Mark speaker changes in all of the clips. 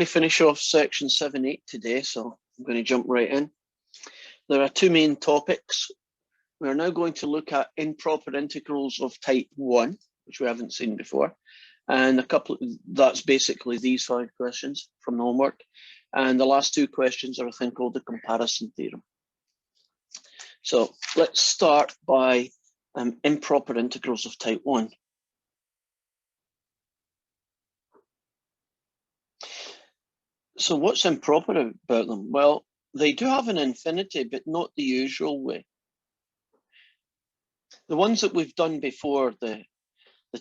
Speaker 1: to finish off section 7-8 today, so I'm going to jump right in. There are two main topics. We're now going to look at improper integrals of type 1, which we haven't seen before. And that's basically these 5 questions from the homework. And the last 2 questions are a thing called the comparison theorem. So let's start by improper integrals of type 1. So what's improper about them? Well, they do have an infinity, but not the usual way. The ones that we've done before, the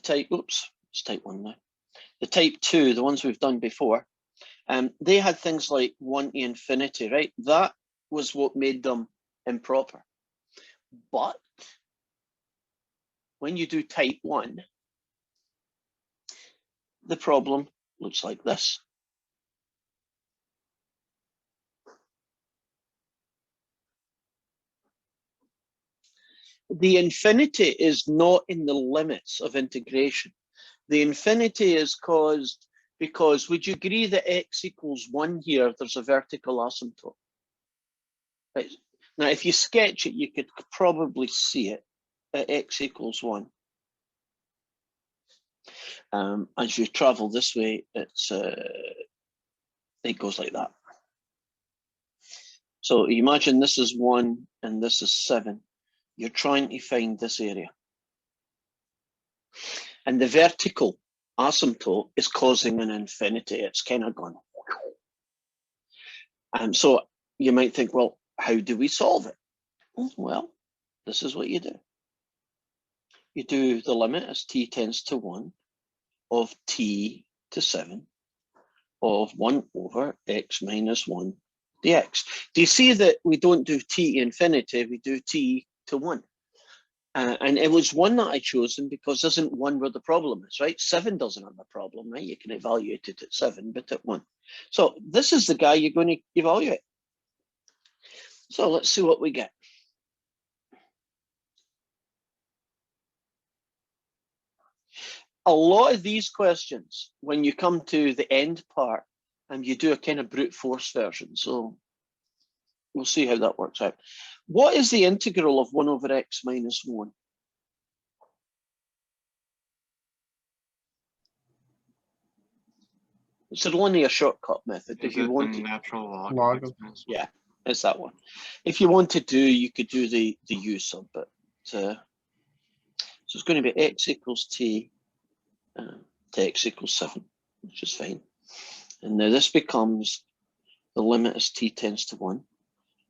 Speaker 1: type, oops, it's type 1 now. The type 2, the ones we've done before, they had things like 1 to infinity, right? That was what made them improper. But when you do type 1, the problem looks like this. The infinity is not in the limits of integration. The infinity is caused because, would you agree that x equals 1 here, there's a vertical asymptote? Right. Now, if you sketch it, you could probably see it at x equals 1. As you travel this way, it goes like that. So imagine this is 1 and this is 7. You're trying to find this area. And the vertical asymptote is causing an infinity. It's kind of gone. So you might think, well, how do we solve it? Well, this is what you do. You do the limit as t tends to 1 of t to 7 of 1 over x minus 1 dx. Do you see that we don't do t to infinity, we do t to 1? And it was 1 that I chosen because isn't 1 where the problem is, right? 7 doesn't have a problem, right? You can evaluate it at 7, but at 1. So this is the guy you're going to evaluate. So let's see what we get. A lot of these questions, when you come to the end part, you do a kind of brute force version. So we'll see how that works out. What is the integral of 1 over x minus 1? It's a linear shortcut method.
Speaker 2: If you want the natural log of x minus 1?
Speaker 1: Yeah, it's that one. If you want to do, you could do the u sub, but so it's going to be x equals t to x equals 7, which is fine. And now this becomes the limit as t tends to 1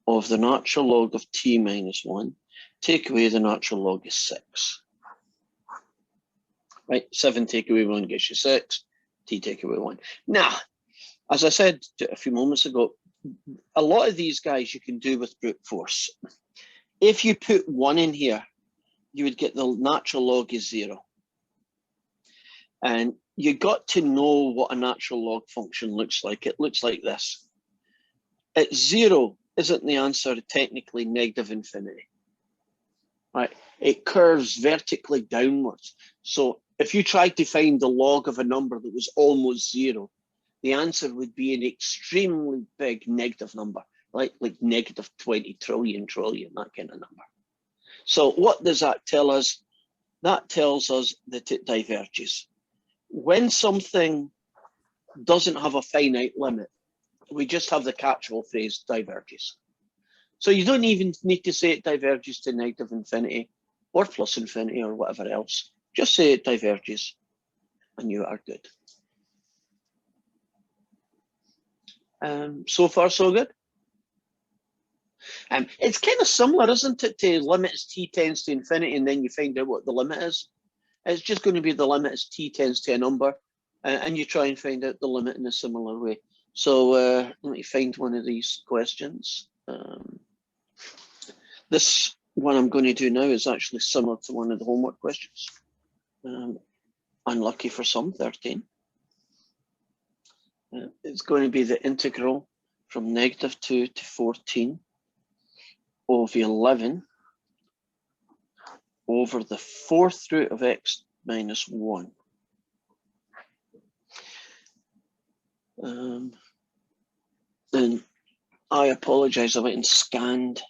Speaker 1: of the natural log of t minus 1. Take away the natural log is 6. Right, 7 take away 1 gives you 6. T take away 1. Now, as I said a few moments ago, a lot of these guys you can do with brute force. If you put 1 in here, you would get the natural log is 0. And you got to know what a natural log function looks like. It looks like this. At 0 isn't the answer technically negative infinity, right? It curves vertically downwards. So if you tried to find the log of a number that was almost 0, the answer would be an extremely big negative number, like negative 20 trillion, that kind of number. So what does that tell us? That tells us that it diverges. When something doesn't have a finite limit, we just have the catch-all phrase diverges. So you don't even need to say it diverges to negative infinity or plus infinity or whatever else. Just say it diverges and you are good. So far, so good. It's kind of similar, isn't it, to limit as t tends to infinity and then you find out what the limit is. It's just going to be the limit as t tends to a number and you try and find out the limit in a similar way. So let me find one of these questions. This one I'm going to do now is actually similar to one of the homework questions. Unlucky for some, 13. It's going to be the integral from -2 to 14 of 11 over the 4th root of x minus 1. And I apologize, I went and scanned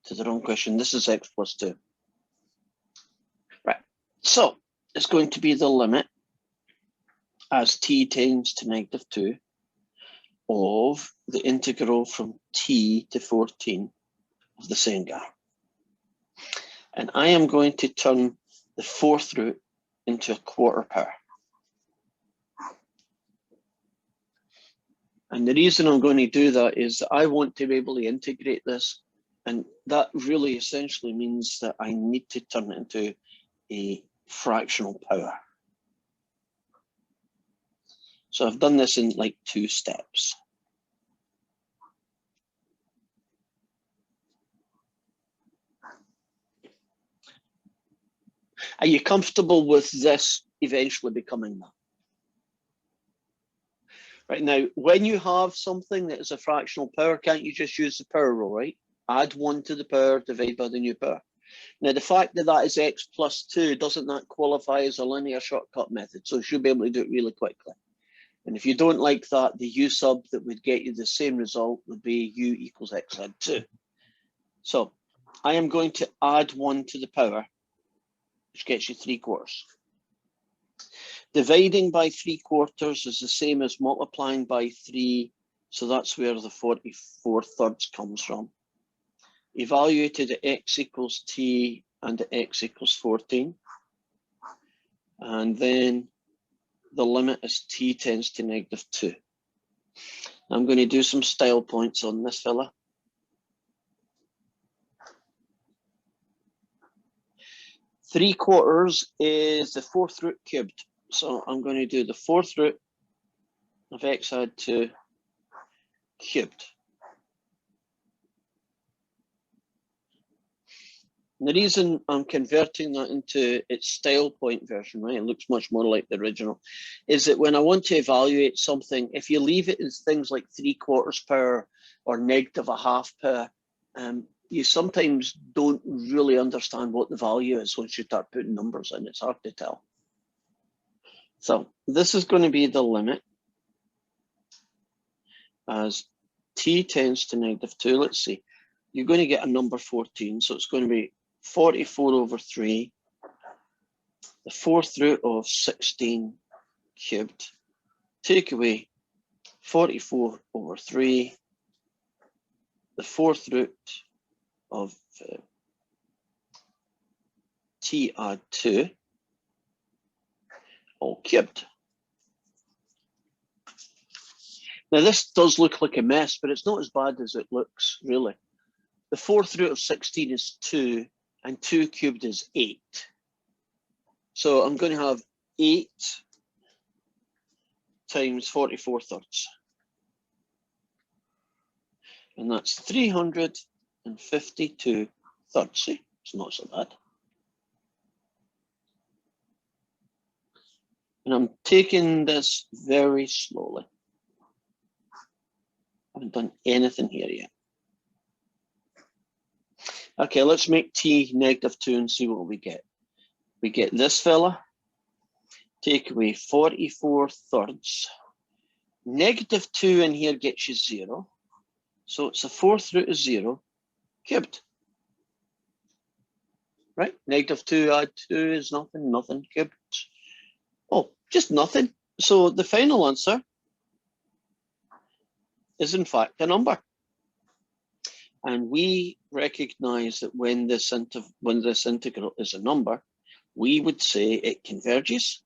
Speaker 1: to the wrong question. This is x plus 2. Right, so it's going to be the limit as t tends to -2 of the integral from t to 14 of the sine graph. And I am going to turn the fourth root into a quarter power. And the reason I'm going to do that is that I want to be able to integrate this, and that really essentially means that I need to turn it into a fractional power. So I've done this in like 2 steps. Are you comfortable with this eventually becoming that? Right, now, when you have something that is a fractional power, can't you just use the power rule, right? Add 1 to the power, divide by the new power. Now, the fact that that is x plus 2, doesn't that qualify as a linear shortcut method? So you should be able to do it really quickly. And if you don't like that, the u sub that would get you the same result would be u equals x add 2. So I am going to add 1 to the power, which gets you 3/4. Dividing by 3/4 is the same as multiplying by 3, so that's where the 44/3 comes from. Evaluated at x equals t and at x equals 14. And then the limit as t tends to -2. I'm going to do some style points on this fella. Three-quarters is the fourth root cubed. So I'm going to do the fourth root of x add 2 cubed. And the reason I'm converting that into its style point version, right, it looks much more like the original, is that when I want to evaluate something, if you leave it as things like 3/4 power or -1/2 power, you sometimes don't really understand what the value is once you start putting numbers in. It's hard to tell. So this is going to be the limit as t tends to -2. Let's see, you're going to get a number 14, so it's going to be 44/3, the fourth root of 16 cubed, take away 44/3, the fourth root of t add 2, all cubed. Now this does look like a mess, but it's not as bad as it looks, really. The fourth root of 16 is 2, and 2 cubed is 8. So I'm going to have 8 times 44/3. And that's 352/3. See, it's not so bad. And I'm taking this very slowly. I haven't done anything here yet. Okay, let's make t -2 and see what we get. We get this fella, take away 44/3. -2 in here gets you 0. So it's the fourth root of 0 cubed. Right? -2 add 2 is nothing, nothing cubed. Oh, just nothing. So the final answer is in fact a number. And we recognize that when this integral is a number, we would say it converges,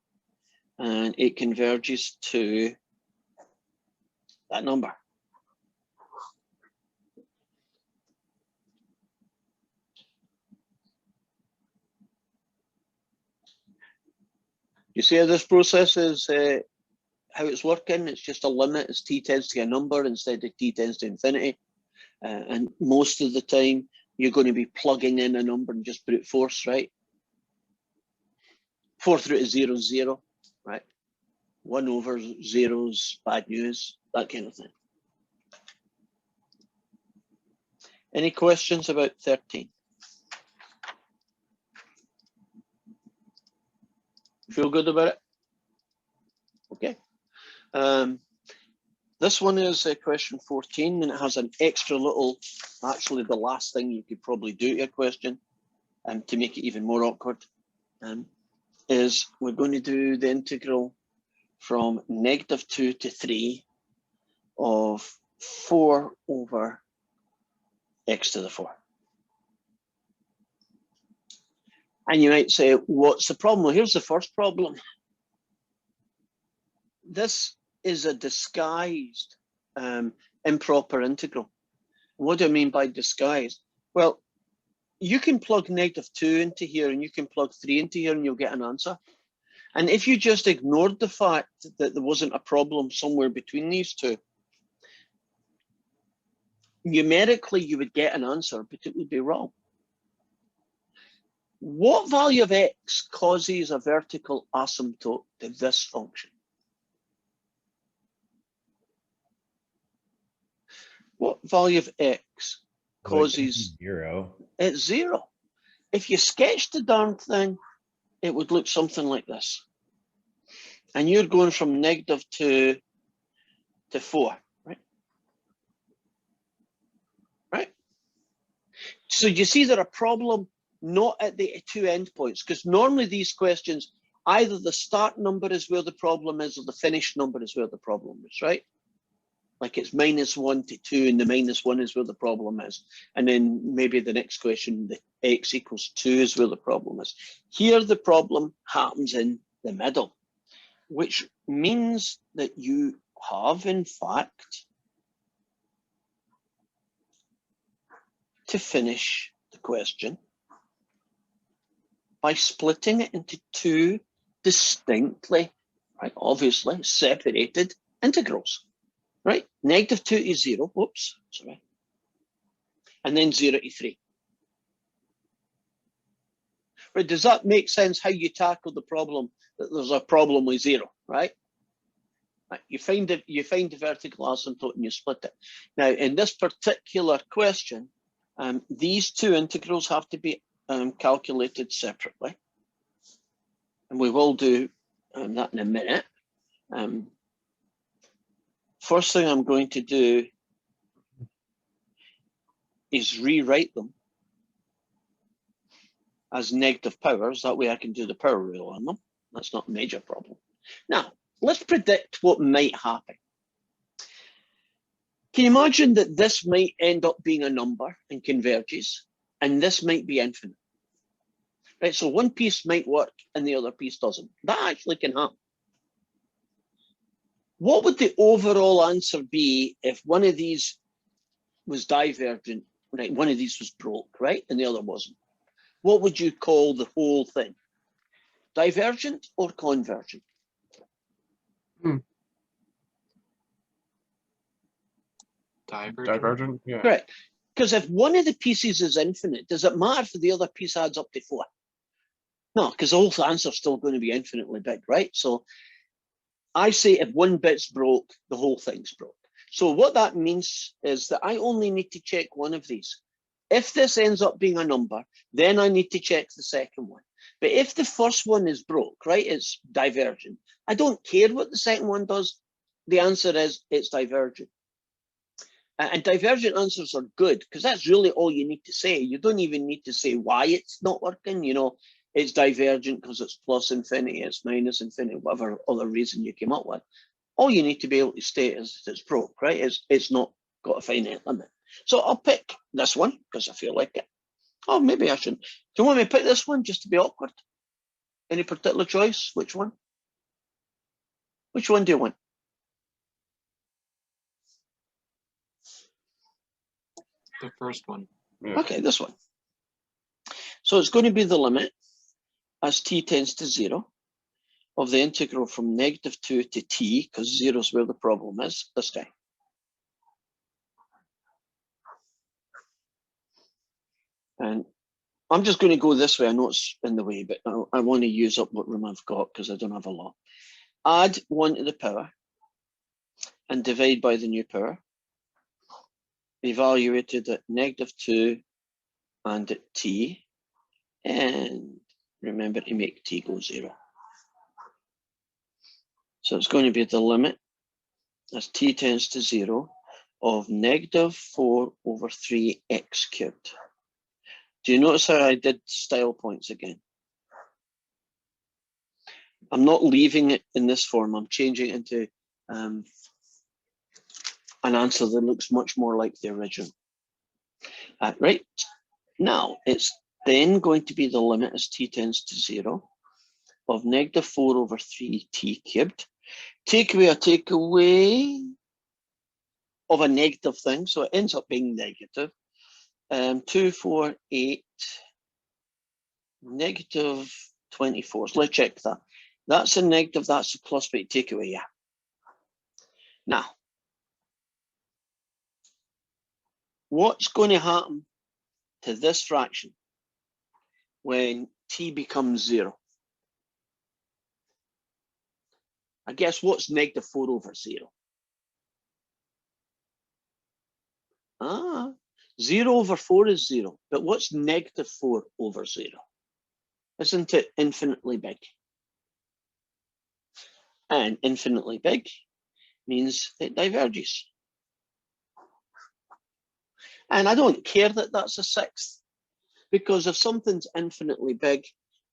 Speaker 1: and it converges to that number. You see how this process is, how it's working? It's just a limit as t tends to a number instead of t tends to infinity. And most of the time, you're going to be plugging in a number and just brute force, right? Fourth root of 0 is 0, right? 1/0 is bad news, that kind of thing. Any questions about 13? Feel good about it? Okay. This one is question 14, and it has an extra little, actually the last thing you could probably do to a question, to make it even more awkward, is we're going to do the integral from -2 to 3 of 4 over x to the 4. And you might say, what's the problem? Well, here's the first problem. This is a disguised improper integral. What do I mean by disguised? Well, you can plug -2 into here and you can plug 3 into here and you'll get an answer. And if you just ignored the fact that there wasn't a problem somewhere between these two, numerically you would get an answer, but it would be wrong. What value of x causes a vertical asymptote to this function? What value of x causes
Speaker 3: 0? It's
Speaker 1: 0. If you sketch the darn thing, it would look something like this. And you're going from -2 to 4, right? Right? So you see there a problem not at the two endpoints, because normally these questions, either the start number is where the problem is or the finish number is where the problem is, right? Like it's -1 to 2 and the -1 is where the problem is. And then maybe the next question, the x equals 2 is where the problem is. Here the problem happens in the middle, which means that you have, in fact, to finish the question by splitting it into two distinctly, right, obviously separated integrals, right? -2 is 0, whoops, sorry. And then 0 to 3. Right, does that make sense how you tackle the problem that there's a problem with 0, right? You find the vertical asymptote and you split it. Now, in this particular question, these two integrals have to be calculated separately, and we will do that in a minute. First thing I'm going to do is rewrite them as negative powers. That way I can do the power rule on them. That's not a major problem. Now, let's predict what might happen. Can you imagine that this might end up being a number and converges, and this might be infinite? Right, so one piece might work and the other piece doesn't. That actually can happen. What would the overall answer be if one of these was divergent, right? One of these was broke, right? And the other wasn't. What would you call the whole thing? Divergent or convergent?
Speaker 2: Divergent, yeah.
Speaker 1: Correct. Because if one of the pieces is infinite, does it matter if the other piece adds up to 4? No, because the whole answer is still going to be infinitely big, right? So I say if one bit's broke, the whole thing's broke. So what that means is that I only need to check one of these. If this ends up being a number, then I need to check the second one. But if the first one is broke, right, it's divergent. I don't care what the second one does. The answer is it's divergent. And divergent answers are good because that's really all you need to say. You don't even need to say why it's not working. You know, it's divergent because it's plus infinity, it's minus infinity, whatever other reason you came up with. All you need to be able to state is it's broke, right? It's not got a finite limit. So I'll pick this one because I feel like it. Oh, maybe I shouldn't. Do you want me to pick this one just to be awkward? Any particular choice? Which one? Which one do you want?
Speaker 2: The first one.
Speaker 1: Yeah. Okay, this one. So it's going to be the limit as t tends to 0 of the integral from -2 to t, because 0 is where the problem is, this guy. And I'm just going to go this way. I know it's in the way, but I want to use up what room I've got because I don't have a lot. Add 1 to the power and divide by the new power. Evaluated at -2 and at t. And remember to make t go 0. So it's going to be the limit as t tends to 0 of negative 4 over 3x cubed. Do you notice how I did style points again? I'm not leaving it in this form. I'm changing it into an answer that looks much more like the original. Right, now it's then going to be the limit as t tends to 0 of negative 4 over 3t cubed. Take away a takeaway of a negative thing, so it ends up being negative. 2, 4, 8, negative 24. So let's check that. That's a negative, that's a plus, but take away, yeah. Now, what's going to happen to this fraction when t becomes 0? I guess what's negative 4 over 0? 0 over 4 is 0, but what's negative 4 over 0? Isn't it infinitely big? And infinitely big means it diverges. And I don't care that that's a sixth, because if something's infinitely big,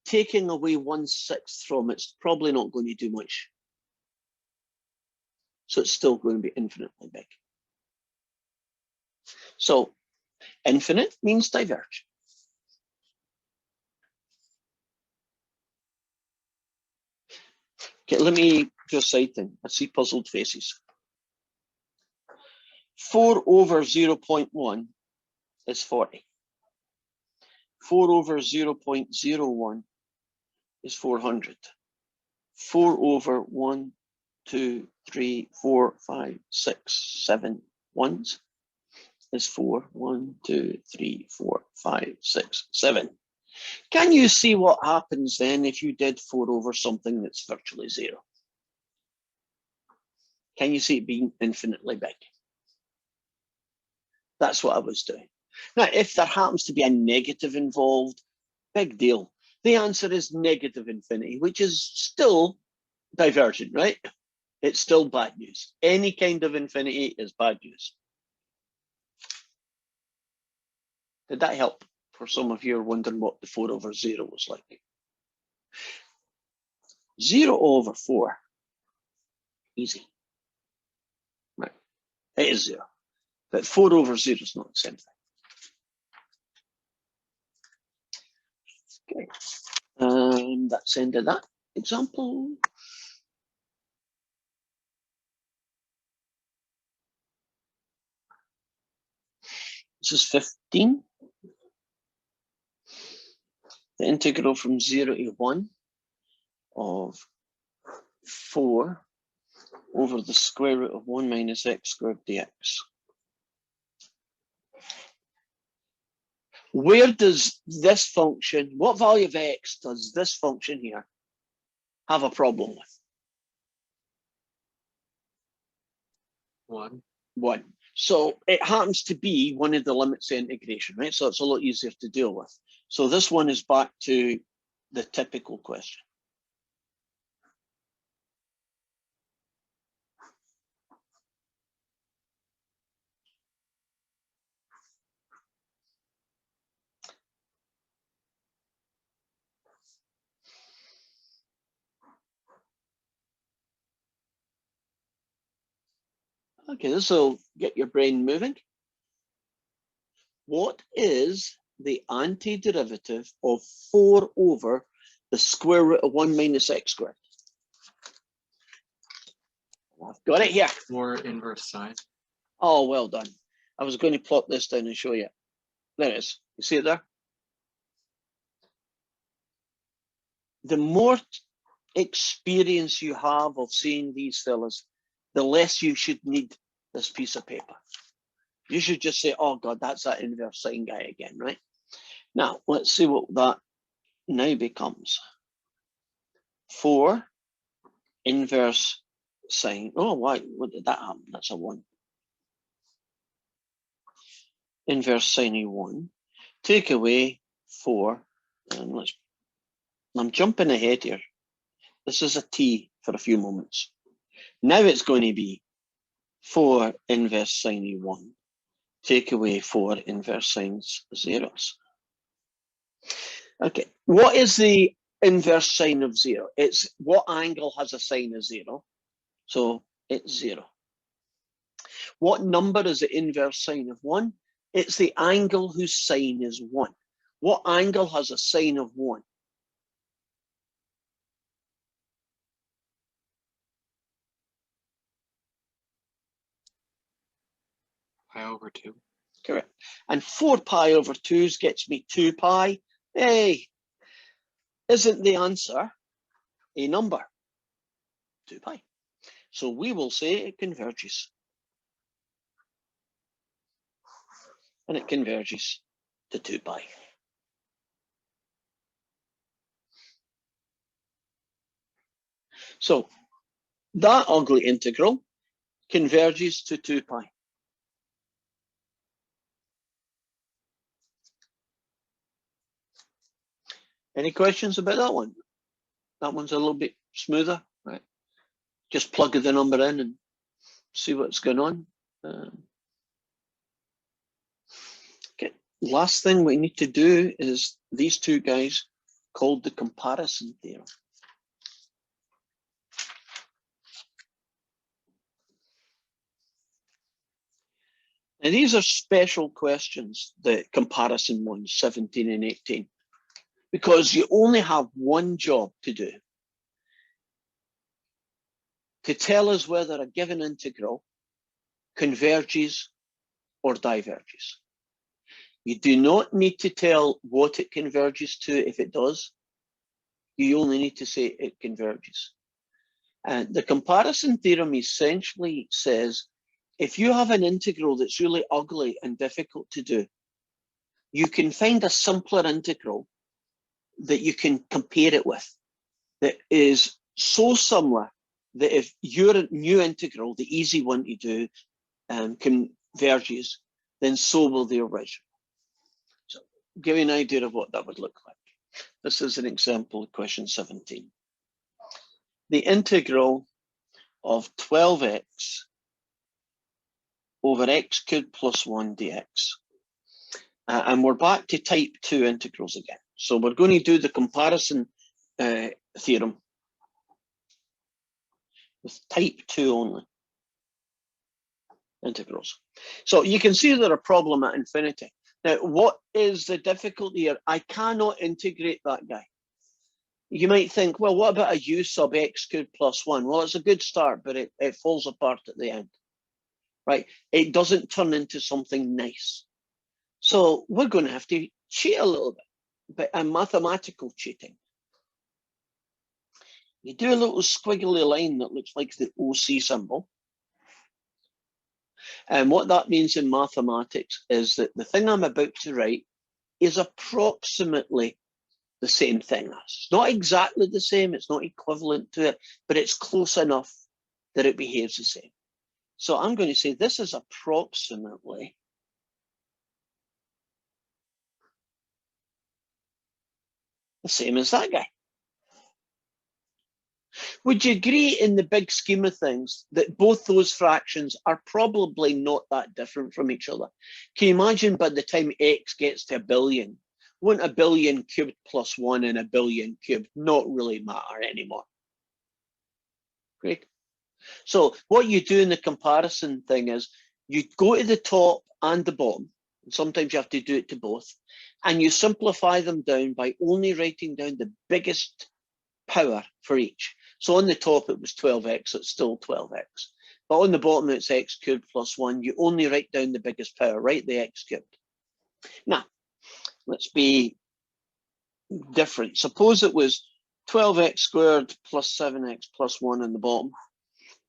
Speaker 1: taking away 1/6 from it's probably not going to do much. So it's still going to be infinitely big. So infinite means diverge. Okay, let me do a side thing. I see puzzled faces. 4 over 0.1 is 40. 4 over 0.01 is 400. 4 over 1, 2, 3, 4, 5, 6, 7 ones is 4. 1, 2, 3, 4, 5, 6, 7. Can you see what happens then if you did 4 over something that's virtually 0? Can you see it being infinitely big? That's what I was doing. Now, if there happens to be a negative involved, big deal. The answer is negative infinity, which is still divergent, right? It's still bad news. Any kind of infinity is bad news. Did that help? For some of you are wondering what the 4 over 0 was like. 0 over 4, easy. Right, it is 0. But 4 over 0 is not the same thing. Okay, that's the end of that example. This is 15. The integral from 0 to 1 of 4 over the square root of 1 minus x squared dx. Where does this function, what value of x does this function here have a problem with?
Speaker 2: 1.
Speaker 1: 1. So it happens to be one of the limits of integration, right? So it's a lot easier to deal with. So this one is back to the typical question. Okay, this will get your brain moving. What is the antiderivative of 4 over the square root of 1 minus x squared? I've got it here.
Speaker 2: 4 inverse sine.
Speaker 1: Oh, well done. I was going to plot this down and show you. There it is. You see it there? The more experience you have of seeing these fellas, the less you should need this piece of paper. You should just say, oh God, that's that inverse sine guy again, right? Now, let's see what that now becomes. 4 inverse sine. Oh, why? What did that happen? That's a 1. Inverse sine of 1. Take away 4. And I'm jumping ahead here. This is a t for a few moments. Now it's going to be 4 inverse sine E1. Take away 4 inverse sines zeros. Okay, what is the inverse sine of 0? It's what angle has a sine of 0? So it's 0. What number is the inverse sine of 1? It's the angle whose sine is 1. What angle has a sine of 1?
Speaker 2: Pi over 2.
Speaker 1: Correct. And 4 pi over 2 gets me 2 pi. Hey, isn't the answer a number? 2 pi. So we will say it converges. And it converges to 2 pi. So that ugly integral converges to 2 pi. Any questions about that one? That one's a little bit smoother, right? Just plug the number in and see what's going on. Okay, last thing we need to do is these two guys called the comparison theorem. Now these are special questions, the comparison ones, 17 and 18, because you only have one job to do. To tell us whether a given integral converges or diverges. You do not need to tell what it converges to if it does. You only need to say it converges. And the comparison theorem essentially says, if you have an integral that's really ugly and difficult to do, you can find a simpler integral that you can compare it with that is so similar that if your new integral, the easy one to do, converges, then so will the original. So give you an idea of what that would look like. This is an example of question 17. The integral of 12x over x cubed plus 1 dx. And we're back to type 2 integrals again. So we're going to do the comparison theorem with type 2 only integrals. So you can see they're a problem at infinity. Now, what is the difficulty here? I cannot integrate that guy. You might think, well, what about a u sub x cubed plus 1? Well, it's a good start, but it falls apart at the end, right? It doesn't turn into something nice. So we're going to have to cheat a little bit, but a mathematical cheating. You do a little squiggly line that looks like the OC symbol. And what that means in mathematics is that the thing I'm about to write is approximately the same thing. It's not exactly the same, it's not equivalent to it, but it's close enough that it behaves the same. So I'm going to say this is approximately the same as that guy. Would you agree in the big scheme of things that both those fractions are probably not that different from each other? Can you imagine by the time x gets to 1 billion, won't 1 billion cubed plus 1 and 1 billion cubed not really matter anymore? Great. So what you do in the comparison thing is you go to the top and the bottom. And sometimes you have to do it to both. And you simplify them down by only writing down the biggest power for each. So on the top, it was 12x, so it's still 12x. But on the bottom, it's x cubed plus 1. You only write down the biggest power, right? The x cubed. Now, let's be different. Suppose it was 12x squared plus 7x plus 1 on the bottom,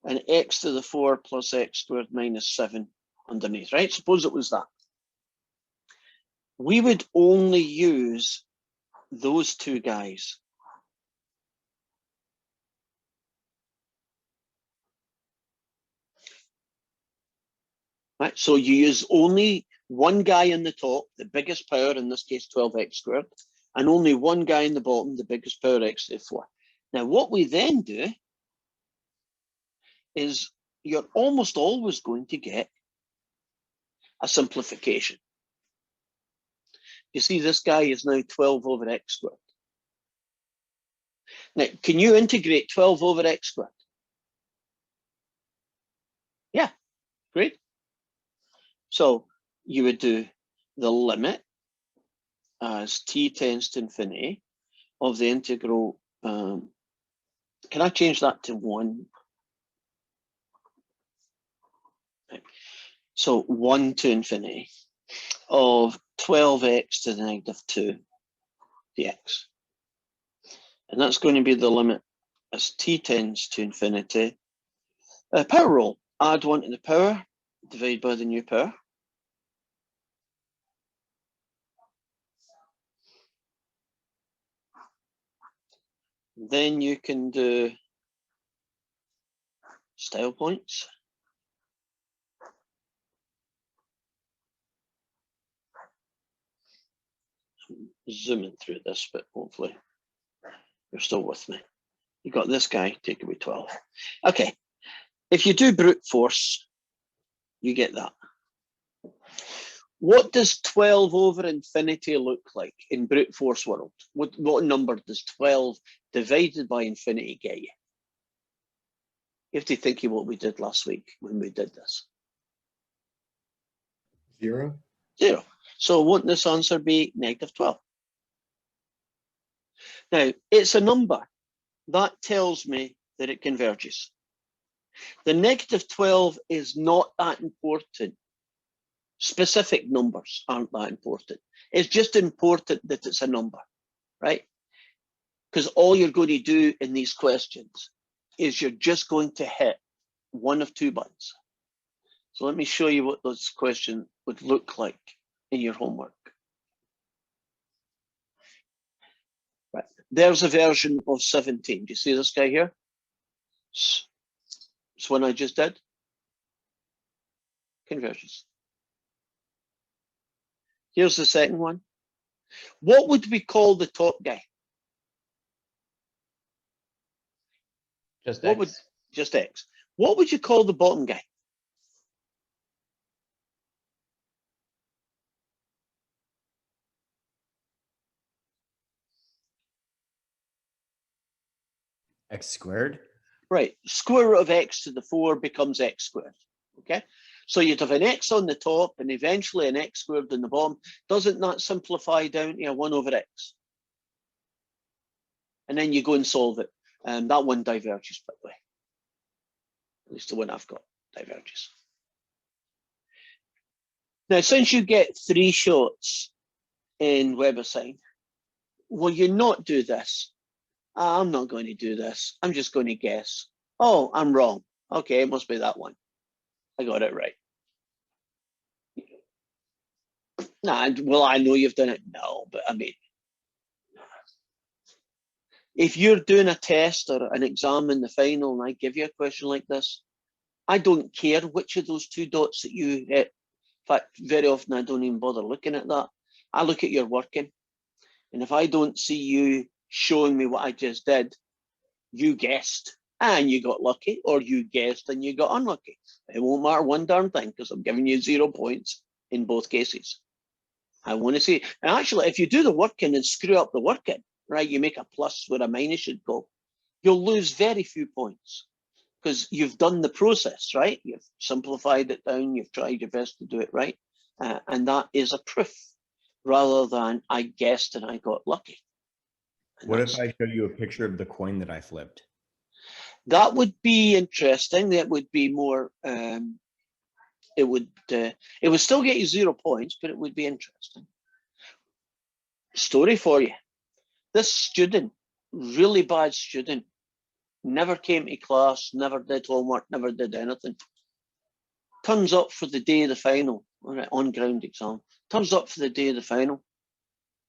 Speaker 1: and x to the 4 plus x squared minus 7 underneath, right? Suppose it was that. We would only use those two guys. Right, so you use only one guy in the top, the biggest power, in this case 12x squared, and only one guy in the bottom, the biggest power, x to the 4. Now what we then do is you're almost always going to get a simplification. You see, this guy is now 12 over x squared. Now, can you integrate 12 over x squared? Yeah, great. So you would do the limit as t tends to infinity of the integral. Can I change that to 1? So 1 to infinity of 12x to the negative 2 dx. And that's going to be the limit as t tends to infinity. Power rule, add 1 to the power, divide by the new power. Then you can do style points. Zooming through this, but hopefully you're still with me. You got this guy, take away 12. Okay, if you do brute force, you get that. What does 12 over infinity look like in brute force world? What number does 12 divided by infinity get you? You have to think of what we did last week when we did this.
Speaker 3: 0.
Speaker 1: 0. So won't this answer be negative 12? Now, it's a number. That tells me that it converges. The negative 12 is not that important. Specific numbers aren't that important. It's just important that it's a number, right? Because all you're going to do in these questions is you're just going to hit one of two buttons. So let me show you what this question would look like in your homework. Right. There's a version of 17. Do you see this guy here? It's one I just did. Converges. Here's the second one. What would we call the top guy?
Speaker 4: Just
Speaker 1: What
Speaker 4: X.
Speaker 1: just X. What would you call the bottom guy?
Speaker 4: X squared.
Speaker 1: Right, square root of x to the 4 becomes x squared, okay? So you'd have an x on the top and eventually an x squared on the bottom. Doesn't that simplify down to a 1 over x? And then you go and solve it. And that one diverges, by the way. At least the one I've got diverges. Now, since you get 3 shots in WebAssign, will you not do this? I'm not going to do this. I'm just going to guess. Oh, I'm wrong. Okay, it must be that one. I got it right. Nah, well, I know you've done it. No, but I mean, if you're doing a test or an exam in the final and I give you a question like this, I don't care which of those 2 dots that you hit. In fact, very often I don't even bother looking at that. I look at your working. And if I don't see you showing me what I just did, you guessed and you got lucky, or you guessed and you got unlucky. It won't matter one darn thing because I'm giving you 0 points in both cases. I want to see, and actually, if you do the working and screw up the working, right, you make a plus where a minus should go, you'll lose very few points because you've done the process, right? You've simplified it down, you've tried your best to do it right. And that is a proof rather than I guessed and I got lucky. And
Speaker 4: What if I show you a picture of the coin that I flipped?
Speaker 1: That would be interesting. That would be more, it would still get you 0 points, but it would be interesting. Story for you. This student, really bad student, never came to class, never did homework, never did anything. Turns up for the day of the final, all right, on-ground exam. Turns up for the day of the final,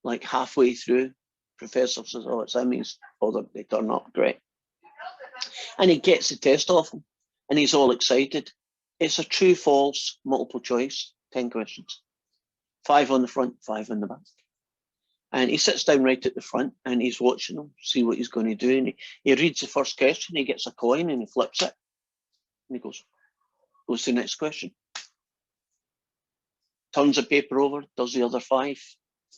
Speaker 1: like halfway through. Professor says, oh, it's Emmy's. Oh, they turn up, great. And he gets the test off him, and he's all excited. It's a true, false, multiple choice, 10 questions. 5 on the front, 5 on the back. And he sits down right at the front and he's watching them, see what he's going to do. And he reads the first question, he gets a coin and he flips it. And he goes, Goes to the next question. Turns the paper over, does the other 5.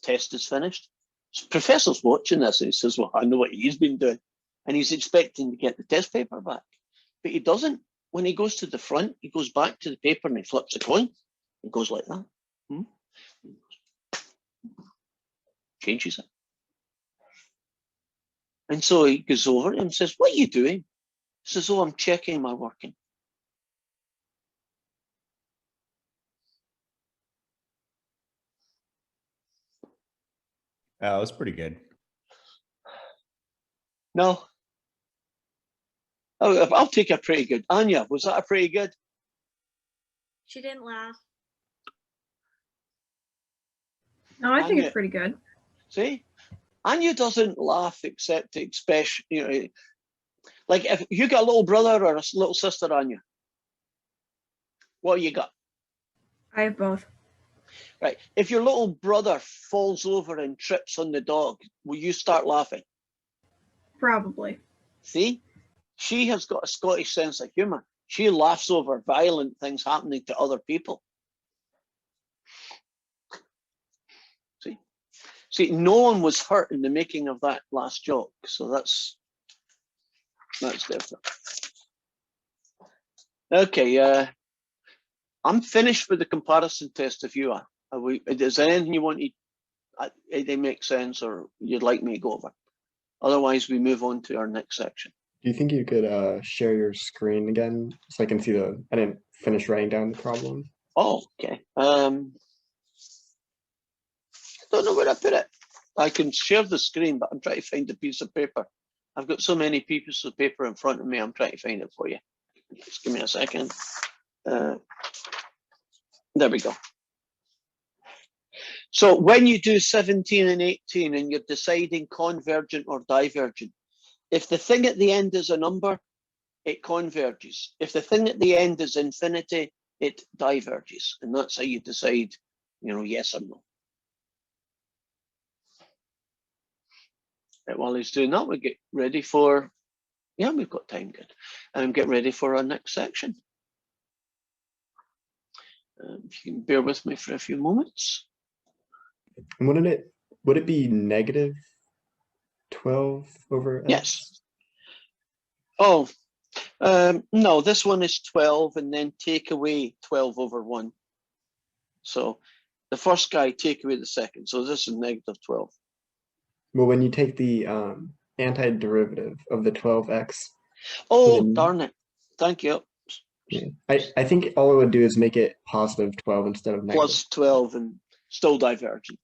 Speaker 1: Test is finished. So professor's watching this and he says, well, I know what he's been doing. And he's expecting to get the test paper back. But he doesn't. When he goes to the front, he goes back to the paper and he flips a coin. It goes like that. Changes it. And so he goes over to him and says, what are you doing? He says, oh, I'm checking my working.
Speaker 4: Oh, that's pretty good.
Speaker 1: No. Oh, I'll take a pretty good. Anya, was that a pretty good?
Speaker 3: She didn't laugh.
Speaker 5: No, I think
Speaker 1: Anya.
Speaker 5: it's pretty good.
Speaker 1: See? Anya doesn't laugh except to express, like if you got a little brother or a little sister, Anya, what you got?
Speaker 5: I have both.
Speaker 1: Right. If your little brother falls over and trips on the dog, will you start laughing?
Speaker 5: Probably.
Speaker 1: See? She has got a Scottish sense of humour. She laughs over violent things happening to other people. See, no one was hurt in the making of that last joke, so that's different. Okay, I'm finished with the comparison test. If you are, is there anything you want to? They make sense, or you'd like me to go over? Otherwise, we move on to our next section.
Speaker 6: Do you think you could share your screen again so I can see I didn't finish writing down the problem.
Speaker 1: Oh, okay. Don't know where I put it. I can share the screen, but I'm trying to find a piece of paper. I've got so many pieces of paper in front of me. I'm trying to find it for you. Just give me a second. There we go. So when you do 17 and 18 and you're deciding convergent or divergent, if the thing at the end is a number, it converges. If the thing at the end is infinity, it diverges. And that's how you decide, yes or no. Right, while he's doing that, we get ready for, we've got time, good. Get ready for our next section. If you can bear with me for a few moments.
Speaker 6: And would it be negative 12 over x?
Speaker 1: Yes. Oh, no, this one is 12 and then take away 12 over 1. So the first guy, take away the second. So this is negative 12.
Speaker 6: Well, when you take the antiderivative of the 12x.
Speaker 1: Oh,
Speaker 6: then,
Speaker 1: darn it. Thank you.
Speaker 6: Yeah. I think all it would do is make it positive 12 instead of negative.
Speaker 1: Plus 12 and still divergent.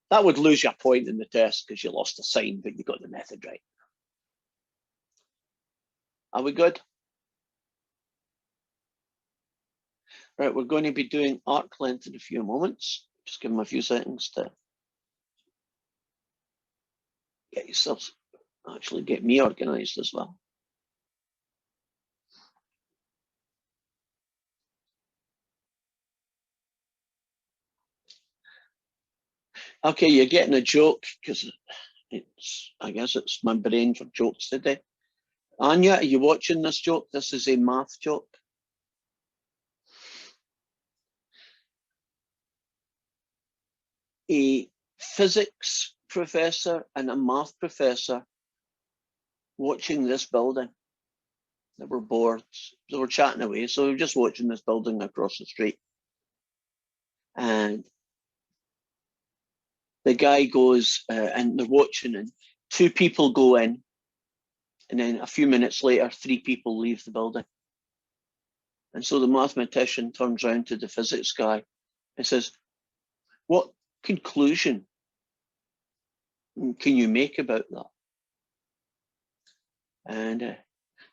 Speaker 1: That would lose you a point in the test because you lost a sign, but you got the method right. Are we good? Right, we're going to be doing arc length in a few moments. Just give them a few seconds to get yourselves, actually get me organized as well. Okay, you're getting a joke because I guess it's my brain for jokes today. Anya, are you watching this joke? This is a math joke. A physics professor and a math professor watching this building. They were bored. They were chatting away. So we were just watching this building across the street. And the guy goes and they're watching, and 2 people go in. And then a few minutes later, 3 people leave the building. And so the mathematician turns around to the physics guy and says, what conclusion can you make about that? And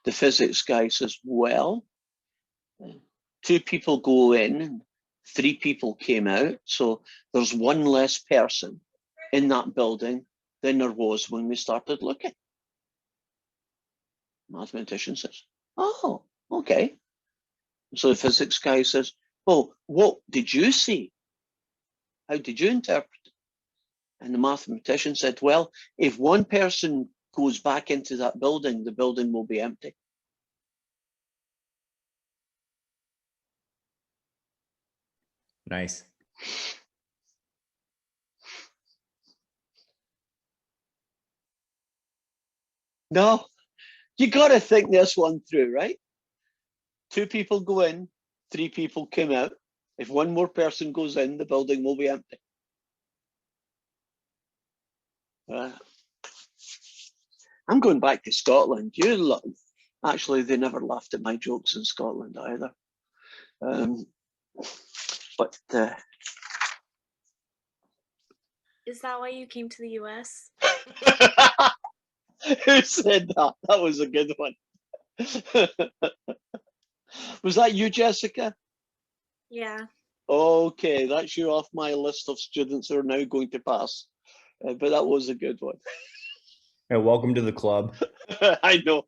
Speaker 1: the physics guy says, well, 2 people go in and 3 people came out. So there's 1 less person in that building than there was when we started looking. Mathematician says, oh, okay. So the physics guy says, well, what did you see? How did you interpret it? And the mathematician said, well, if 1 person goes back into that building, the building will be empty.
Speaker 4: Nice.
Speaker 1: No, you got to think this one through, right? 2 people go in, 3 people come out. If one more person goes in, the building will be empty. I'm going back to Scotland. Actually, they never laughed at my jokes in Scotland either. But
Speaker 3: Is that why you came to the US?
Speaker 1: who said that? That was a good one. Was that you, Jessica?
Speaker 3: Yeah.
Speaker 1: Okay, that's you off my list of students who are now going to pass. But that was a good one.
Speaker 4: Hey, welcome to the club.
Speaker 1: I know.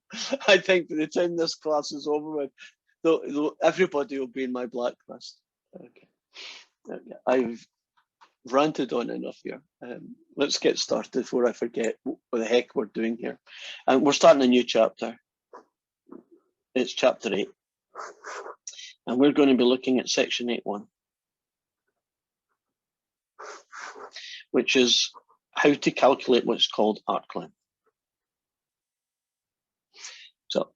Speaker 1: I think by the time this class is over with, everybody will be in my blacklist. Okay. I've ranted on enough here. Let's get started before I forget what the heck we're doing here. And we're starting a new chapter. It's chapter 8. And we're going to be looking at section 8.1, which is how to calculate what's called arc length. So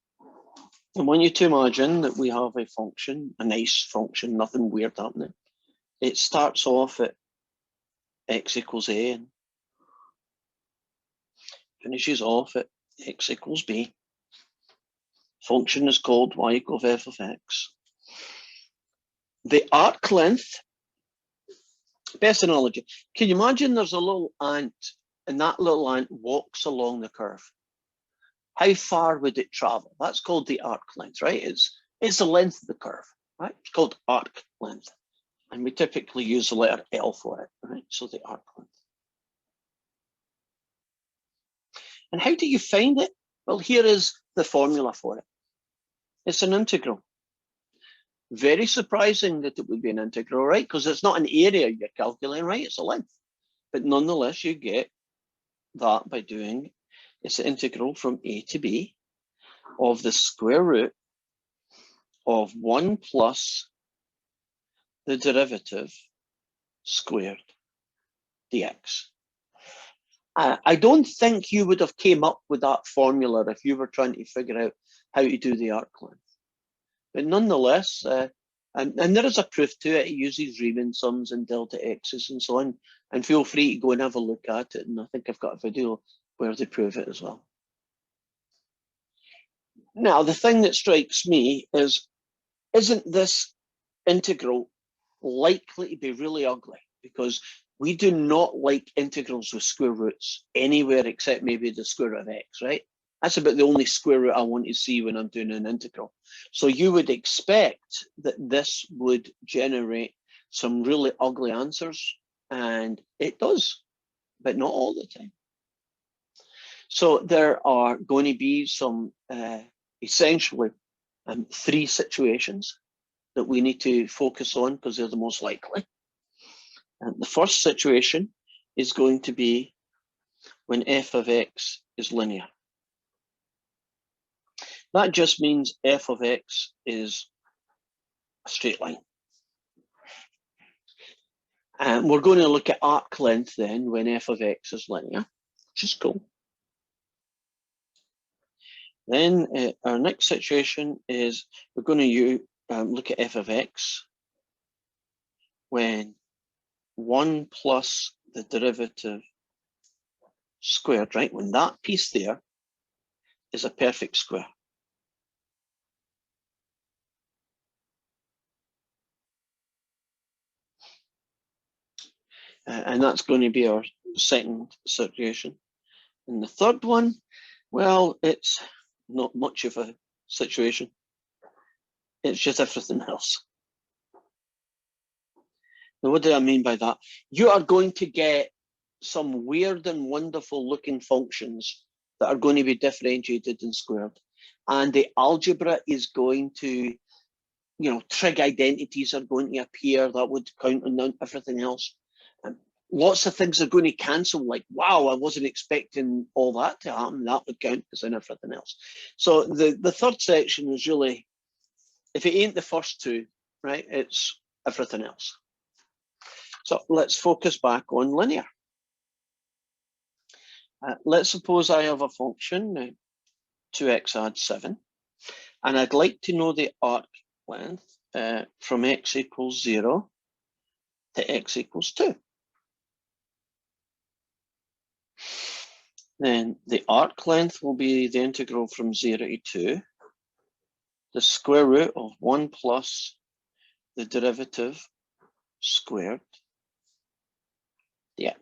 Speaker 1: I want you to imagine that we have a function, a nice function, nothing weird happening. It starts off at x equals a and finishes off at x equals b. Function is called y equals f of x. The arc length, best analogy, can you imagine there's a little ant and that little ant walks along the curve? How far would it travel? That's called the arc length, right? It's the length of the curve, right? It's called arc length. And we typically use the letter L for it, right? So the arc length. And how do you find it? Well, here is the formula for it. It's an integral. Very surprising that it would be an integral, right? Because it's not an area you're calculating, right? It's a length. But nonetheless, you get that by doing, it's an integral from a to b of the square root of 1 plus the derivative squared dx. I don't think you would have came up with that formula if you were trying to figure out how to do the arc length. But nonetheless, and there is a proof to it. It uses Riemann sums and delta x's and so on. And feel free to go and have a look at it. And I think I've got a video where they prove it as well. Now, the thing that strikes me is, isn't this integral likely to be really ugly? Because we do not like integrals with square roots anywhere except maybe the square root of x, right? That's about the only square root I want to see when I'm doing an integral. So you would expect that this would generate some really ugly answers, and it does, but not all the time. So there are going to be some essentially 3 situations that we need to focus on because they're the most likely. And the first situation is going to be when f of x is linear. That just means f of x is a straight line. And we're going to look at arc length then when f of x is linear, which is cool. Then our next situation is we're going to look at f of x when 1 plus the derivative squared, right? When that piece there is a perfect square. And that's going to be our second situation. And the third one, well, it's not much of a situation. It's just everything else. Now, what do I mean by that? You are going to get some weird and wonderful looking functions that are going to be differentiated and squared. And the algebra is going to, trig identities are going to appear that would count on everything else. Lots of things are going to cancel, like, wow, I wasn't expecting all that to happen. That would count as in everything else. So the third section is really, if it ain't the first 2, right, it's everything else. So let's focus back on linear. Let's suppose I have a function, 2x adds 7, and I'd like to know the arc length from x equals 0 to x equals 2. Then the arc length will be the integral from 0 to 2, the square root of 1 plus the derivative squared dx.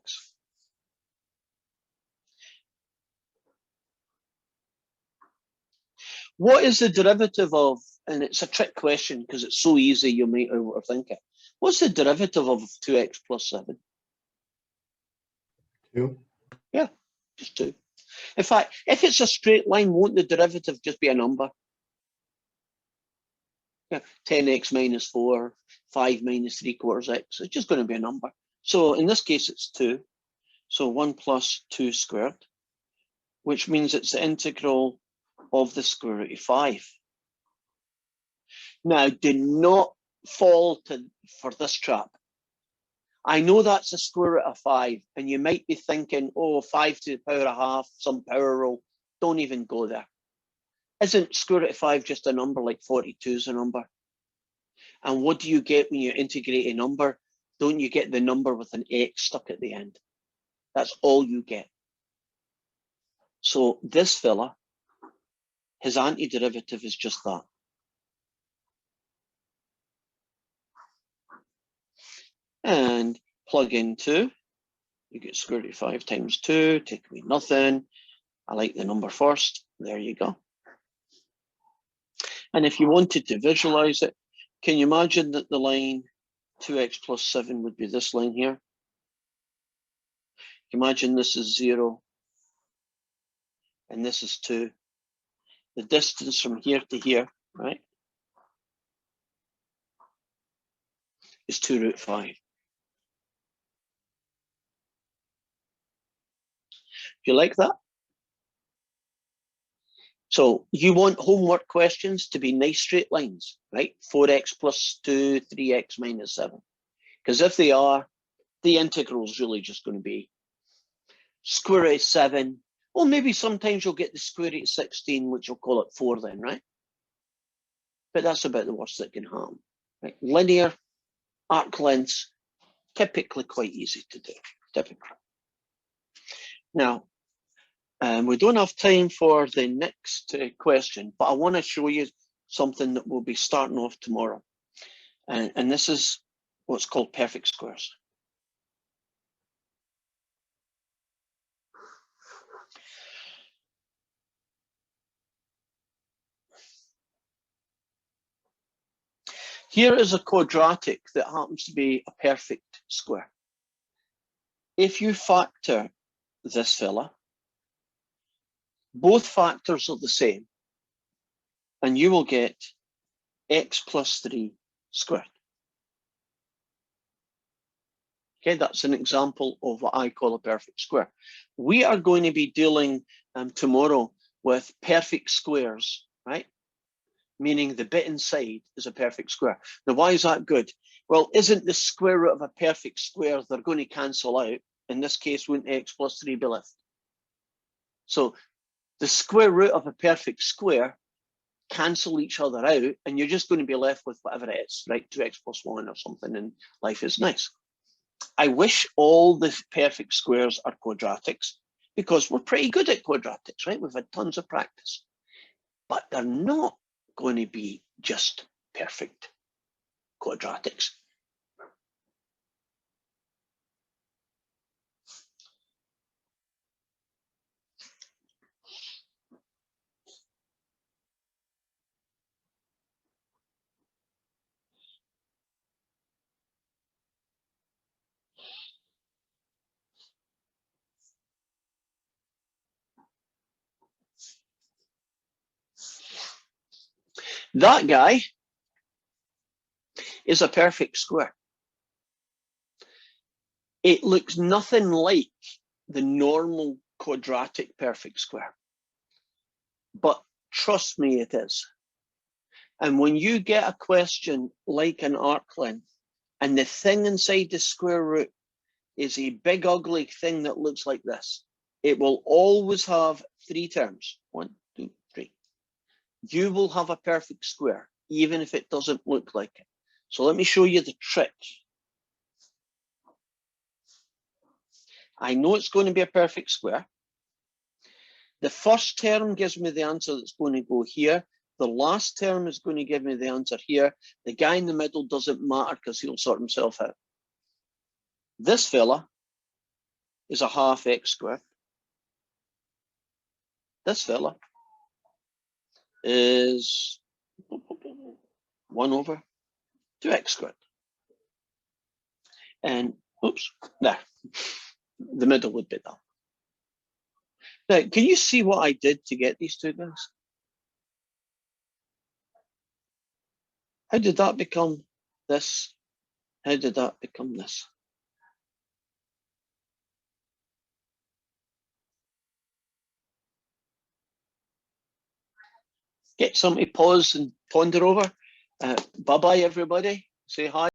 Speaker 1: What is the derivative of, and it's a trick question because it's so easy you might overthink it. What's the derivative of 2x plus 7?
Speaker 6: 2.
Speaker 1: Just 2. In fact, if it's a straight line, won't the derivative just be a number? Yeah, 10x minus 4, 5 minus 3/4 x. It's just going to be a number. So in this case, it's 2. So 1 plus 2 squared, which means it's the integral of the square root of 5. Now, do not fall for this trap. I know that's the square root of 5, and you might be thinking, oh, 5 to the power of half, some power rule. Don't even go there. Isn't square root of 5 just a number like 42 is a number? And what do you get when you integrate a number? Don't you get the number with an x stuck at the end? That's all you get. So this fella, his antiderivative is just that. And plug in 2. You get square root of 5 times 2, take away nothing. I like the number first. There you go. And if you wanted to visualize it, can you imagine that the line 2x plus 7 would be this line here? Imagine this is 0 and this is 2. The distance from here to here, right, is 2 root 5. Do you like that? So you want homework questions to be nice straight lines, right? 4x plus 2, 3x minus 7. Because if they are, the integral is really just going to be square root of 7. Or maybe sometimes you'll get the square root of 16, which you'll call it 4 then, right? But that's about the worst that can happen. Right? Linear arc lengths, typically quite easy to do, typically. Now, we don't have time for the next question, but I want to show you something that we'll be starting off tomorrow. And this is what's called perfect squares. Here is a quadratic that happens to be a perfect square. If you factor this fella, both factors are the same, and you will get x plus 3 squared. Okay, that's an example of what I call a perfect square. We are going to be dealing tomorrow with perfect squares, right? Meaning the bit inside is a perfect square. Now, why is that good? Well, isn't the square root of a perfect square, they're going to cancel out. In this case, wouldn't x plus 3 be left? So the square root of a perfect square cancel each other out, and you're just going to be left with whatever it is, right? 2x plus 1 or something, and life is nice. I wish all the perfect squares are quadratics, because we're pretty good at quadratics, right? We've had tons of practice, but they're not going to be just perfect quadratics. That guy is a perfect square. It looks nothing like the normal quadratic perfect square, but trust me, it is. And when you get a question like an arc length, And the thing inside the square root is a big ugly thing that looks like this. It will always have three terms. 1, 2, 3. You will have a perfect square, even if it doesn't look like it. So let me show you the trick. I know it's going to be a perfect square. The first term gives me the answer that's going to go here. The last term is going to give me the answer here. The guy in the middle doesn't matter because he'll sort himself out. This fella is a half x squared. This fella is 1 over 2x squared. And oops, there. The middle would be that. Now, can you see what I did to get these two guys? How did that become this? How did that become this? Get somebody pause and ponder over. Bye-bye, everybody. Say hi.